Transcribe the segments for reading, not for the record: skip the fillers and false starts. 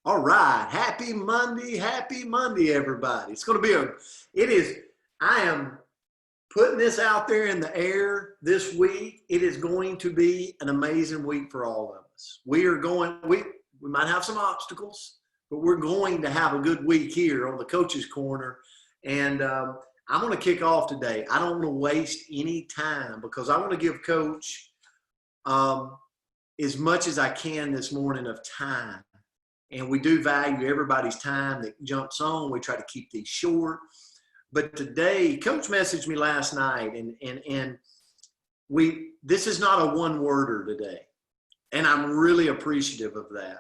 All right. Happy Monday, everybody. It's going to be I am putting this out there in the air this week. It is going to be an amazing week for all of us. We might have some obstacles, but we're going to have a good week here on the Coach's Corner. And I'm going to kick off today. I don't want to waste any time because I want to give Coach as much as I can this morning of time. And we do value everybody's time that jumps on. We try to keep these short. But today, Coach messaged me last night, and this is not a one-worder today. And I'm really appreciative of that.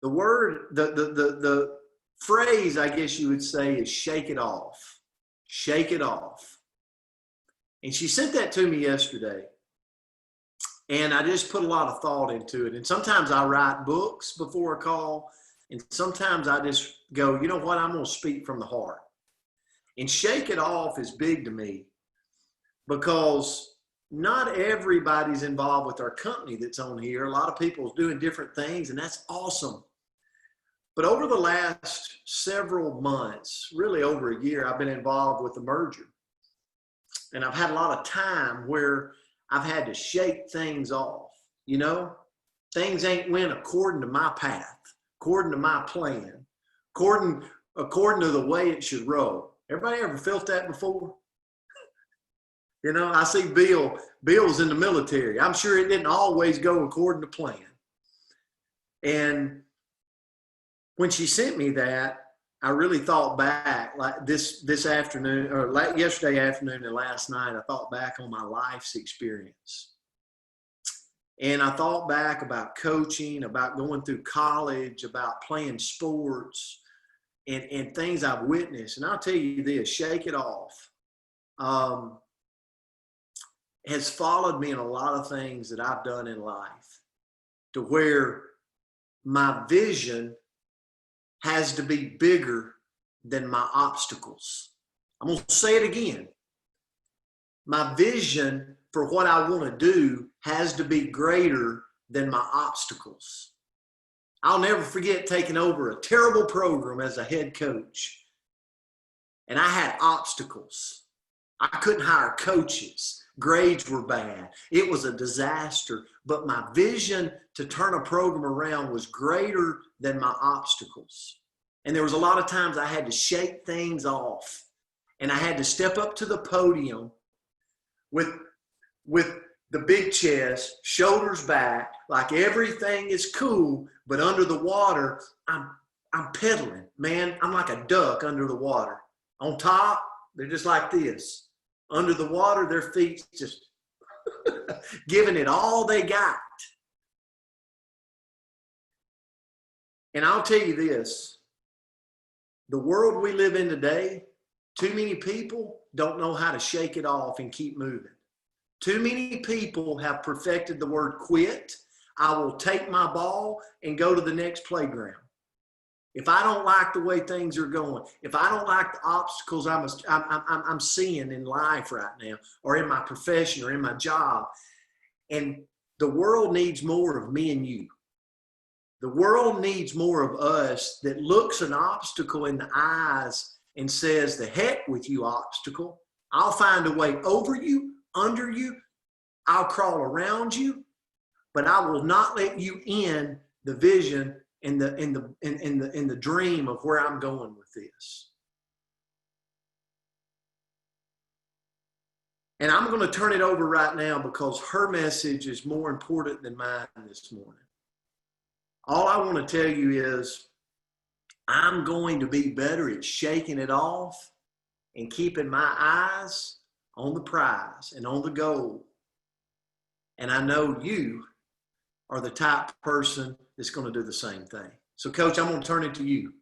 The phrase, I guess you would say, is shake it off. Shake it off. And she sent that to me yesterday. And I just put a lot of thought into it. And sometimes I write books before a call. And sometimes I just go, you know what, I'm going to speak from the heart. And shake it off is big to me because not everybody's involved with our company that's on here. A lot of people is doing different things, and that's awesome. But over the last several months, really over a year, I've been involved with the merger. And I've had a lot of time where I've had to shake things off. You know, things ain't went according to my path, according to my plan, according to the way it should roll. Everybody ever felt that before? You know, I see Bill's in the military. I'm sure it didn't always go according to plan. And when she sent me that, I really thought back, like this afternoon, or yesterday afternoon and last night, I thought back on my life's experience. And I thought back about coaching, about going through college, about playing sports, and things I've witnessed. And I'll tell you this, shake it off, has followed me in a lot of things that I've done in life, to where my vision has to be bigger than my obstacles. I'm going to say it again. My vision for what I want to do has to be greater than my obstacles. I'll never forget taking over a terrible program as a head coach. And I had obstacles. I couldn't hire coaches. Grades were bad. It was a disaster. But my vision to turn a program around was greater than my obstacles. And there was a lot of times I had to shake things off. And I had to step up to the podium with the big chest, shoulders back, like everything is cool, but under the water, I'm pedaling, man. I'm like a duck under the water. On top, they're just like this. Under the water, their feet just giving it all they got. And I'll tell you this, the world we live in today, too many people don't know how to shake it off and keep moving. Too many people have perfected the word quit. I will take my ball and go to the next playground. If I don't like the way things are going, if I don't like the obstacles I'm seeing in life right now, or in my profession, or in my job, and the world needs more of me and you. The world needs more of us that looks an obstacle in the eyes and says, the heck with you, obstacle. I'll find a way over you, under you. I'll crawl around you, but I will not let you in the vision in the dream of where I'm going with this. And I'm going to turn it over right now because her message is more important than mine this morning. All I want to tell you is I'm going to be better at shaking it off and keeping my eyes on the prize and on the goal. And I know you are the type of person that's going to do the same thing. So, Coach, I'm going to turn it to you.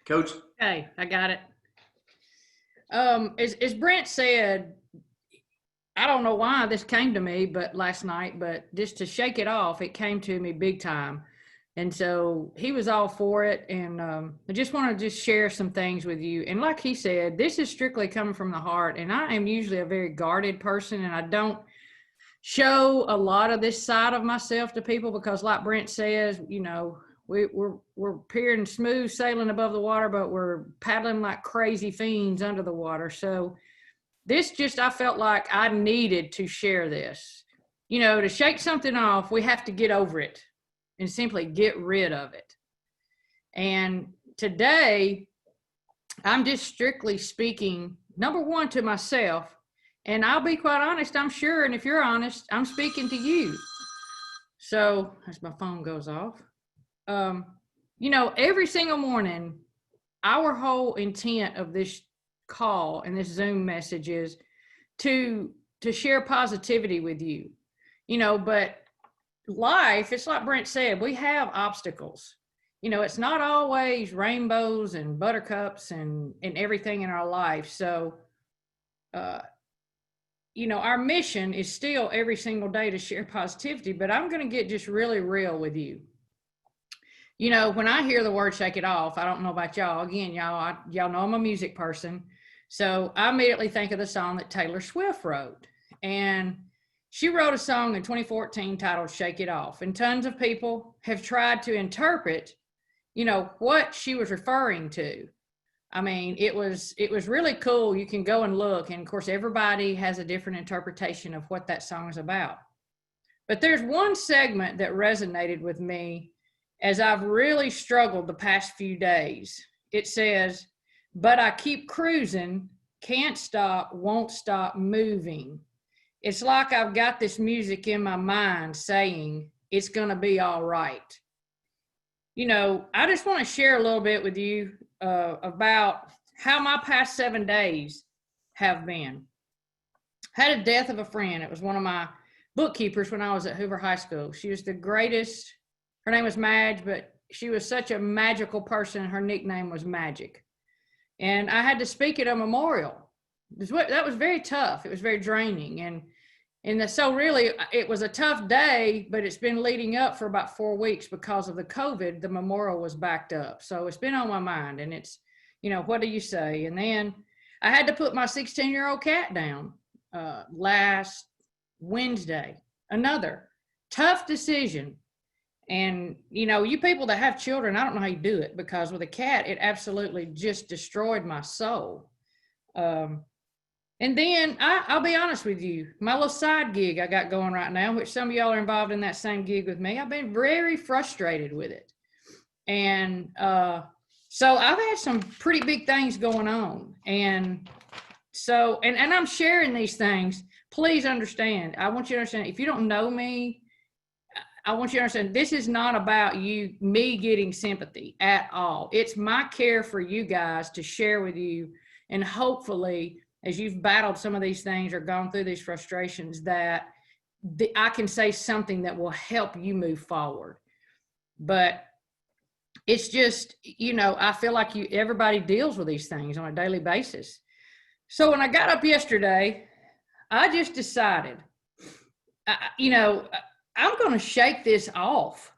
Coach? Okay, I got it. As Brent said, I don't know why this came to me, but last night, but just to shake it off, it came to me big time. And so he was all for it. And I just want to just share some things with you. And like he said, this is strictly coming from the heart. And I am usually a very guarded person, and I don't show a lot of this side of myself to people because, like Brent says, you know, we're peering smooth sailing above the water, but we're paddling like crazy fiends under the water. So this just, I felt like I needed to share this. You know, to shake something off, we have to get over it and simply get rid of it. And today, I'm just strictly speaking, number one, to myself. And I'll be quite honest, I'm sure. And if you're honest, I'm speaking to you. So as my phone goes off, you know, every single morning, our whole intent of this call and this Zoom message is to share positivity with you, you know, but life, it's like Brent said, we have obstacles. You know, it's not always rainbows and buttercups and everything in our life. So, you know, our mission is still every single day to share positivity, but I'm going to get just really real with you. You know, when I hear the word shake it off, I don't know about y'all. Again, y'all know I'm a music person. So I immediately think of the song that Taylor Swift wrote. And she wrote a song in 2014 titled Shake It Off. And tons of people have tried to interpret, you know, what she was referring to. I mean, it was really cool. You can go and look. And of course, everybody has a different interpretation of what that song is about. But there's one segment that resonated with me as I've really struggled the past few days. It says, but I keep cruising, can't stop, won't stop moving. It's like I've got this music in my mind saying, it's going to be all right. You know, I just want to share a little bit with you about how my past 7 days have been. Had a death of a friend. It was one of my bookkeepers when I was at Hoover High School. She was the greatest. Her name was Madge, but she was such a magical person. Her nickname was Magic. And I had to speak at a memorial. That was very tough. It was very draining. And so really, it was a tough day, but it's been leading up for about 4 weeks because of the COVID. The memorial was backed up. So it's been on my mind. And it's, you know, what do you say? And then I had to put my 16-year-old cat down last Wednesday. Another tough decision. And, you know, you people that have children, I don't know how you do it, because with a cat, it absolutely just destroyed my soul. And then I'll be honest with you, my little side gig I got going right now, which some of y'all are involved in that same gig with me, I've been very frustrated with it. And so I've had some pretty big things going on. And so, and I'm sharing these things. Please understand. I want you to understand, if you don't know me, I want you to understand, this is not about me getting sympathy at all. It's my care for you guys to share with you. And hopefully, as you've battled some of these things or gone through these frustrations, that I can say something that will help you move forward. But it's just, you know, I feel like everybody deals with these things on a daily basis. So when I got up yesterday, I just decided, you know, I'm going to shake this off.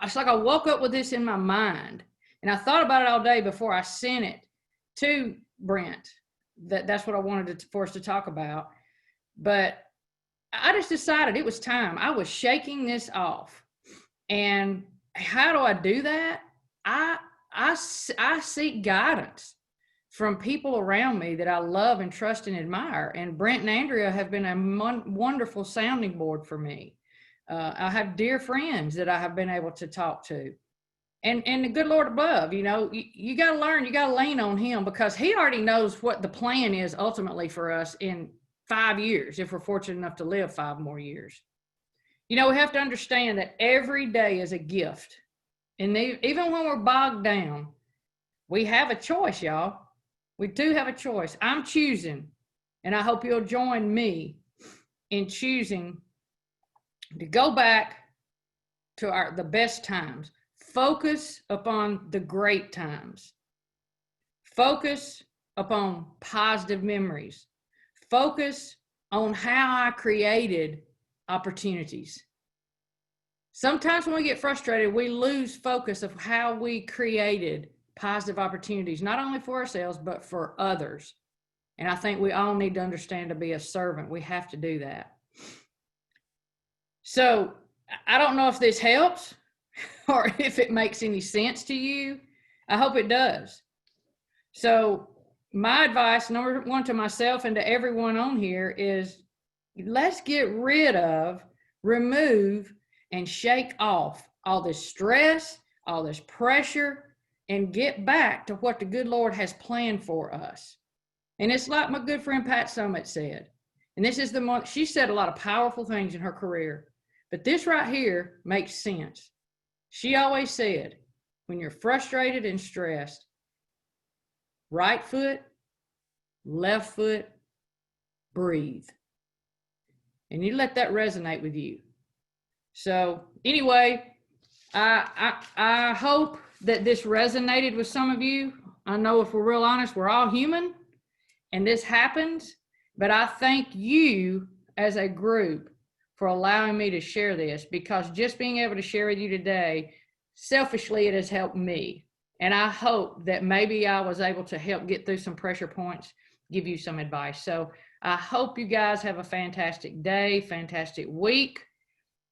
It's like I woke up with this in my mind, and I thought about it all day before I sent it to Brent. That's what I wanted for us to talk about. But I just decided it was time. I was shaking this off. And how do I do that? I seek guidance from people around me that I love and trust and admire. And Brent and Andrea have been a wonderful sounding board for me. I have dear friends that I have been able to talk to. And the good Lord above, you know, you got to learn, you got to lean on him, because he already knows what the plan is ultimately for us in 5 years, if we're fortunate enough to live 5 more years. You know, we have to understand that every day is a gift. And even when we're bogged down, we have a choice, y'all. We do have a choice. I'm choosing, and I hope you'll join me in choosing to go back to the best times. Focus upon the great times. Focus upon positive memories. Focus on how I created opportunities. Sometimes when we get frustrated, we lose focus of how we created positive opportunities, not only for ourselves, but for others. And I think we all need to understand to be a servant. We have to do that. So I don't know if this helps or if it makes any sense to you. I hope it does. So my advice, number one, to myself and to everyone on here is let's get rid of, remove, and shake off all this stress, all this pressure, and get back to what the good Lord has planned for us. And it's like my good friend Pat Summitt said, and this is the month, she said a lot of powerful things in her career, but this right here makes sense. She always said, when you're frustrated and stressed, right foot, left foot, breathe. And you let that resonate with you. So anyway, I hope that this resonated with some of you. I know if we're real honest, we're all human and this happens, but I thank you as a group for allowing me to share this, because just being able to share with you today, selfishly, it has helped me. And I hope that maybe I was able to help get through some pressure points, give you some advice. So I hope you guys have a fantastic day, fantastic week.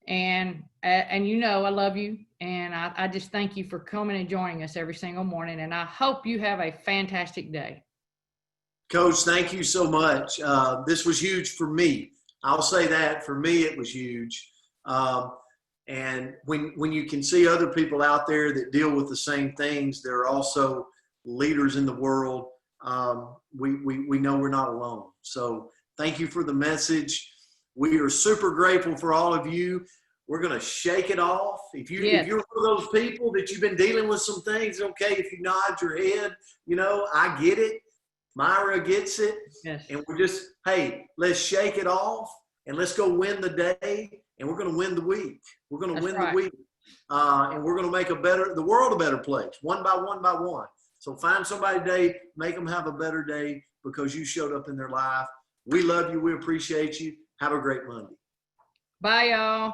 And you know, I love you. And I just thank you for coming and joining us every single morning. And I hope you have a fantastic day. Coach, thank you so much. This was huge for me. I'll say that for me, it was huge. And when you can see other people out there that deal with the same things, there are also leaders in the world. We know we're not alone. So thank you for the message. We are super grateful for all of you. We're going to shake it off. If you're one of those people that you've been dealing with some things, okay, if you nod your head, you know, I get it. Myra gets it. Yes. And we're just, hey, let's shake it off and let's go win the day. And we're going to win the week. We're going to win the week. And we're going to make the world a better place, one by one by one. So find somebody today, make them have a better day because you showed up in their life. We love you. We appreciate you. Have a great Monday. Bye, y'all.